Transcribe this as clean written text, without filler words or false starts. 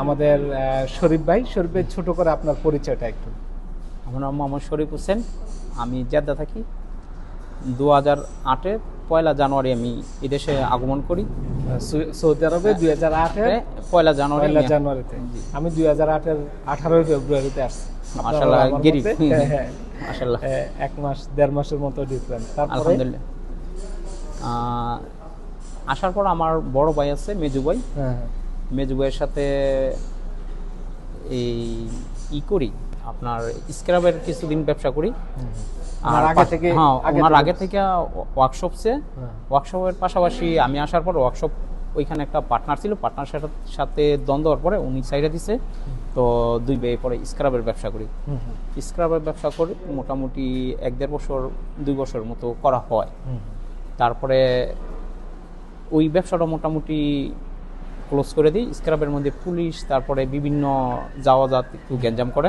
আমাদের শরীফ ভাই ছোট করে আপনার পরিচয়টা একটু। আমার নাম মোহাম্মদ শরীফ হোসেন, আমি জেদ্দা থাকি। 2008-এ 1 জানুয়ারি আমি এদেশে আগমন করি। সৌদি আরবে 2008-এর 1 জানুয়ারি। 1 জানুয়ারিতে। আমি 2008-এর 18 ফেব্রুয়ারিতে আসছি। মাশাআল্লাহ, গরিব। মাশাআল্লাহ, 1 মাস 1.5 মাসের মতো ডিফারেন্স। তারপরে আলহামদুলিল্লাহ। আসার পর আমার বড় ভাই আছে, মেজু ভাই। মেজু ভাইয়ের সাথে এই করি, আপনার স্ক্রাবের কিছুদিন ব্যবসা করি। আর আগে থেকে ওনার আগে থেকে ওয়ার্কশপের পাশাপাশি আমি আসার পর ওয়ার্কশপ, ওইখানে একটা পার্টনার ছিল, পার্টনার সাথে দ্বন্দ্ব হওয়ার পরে উনি সাইডে দিছে, তো দুই ভাই পরে স্ক্রাবের ব্যবসা করি। স্ক্রাবের ব্যবসা করি মোটামুটি 1-1.5 বছর 2 বছর মতো করা হয়। তারপরে ওই ব্যবসাটা মোটামুটি ক্লোজ করে দিই। স্ক্রাবের মধ্যে পুলিশ, তারপরে বিভিন্ন যাওয়া একটু গ্যাঞ্জাম করে।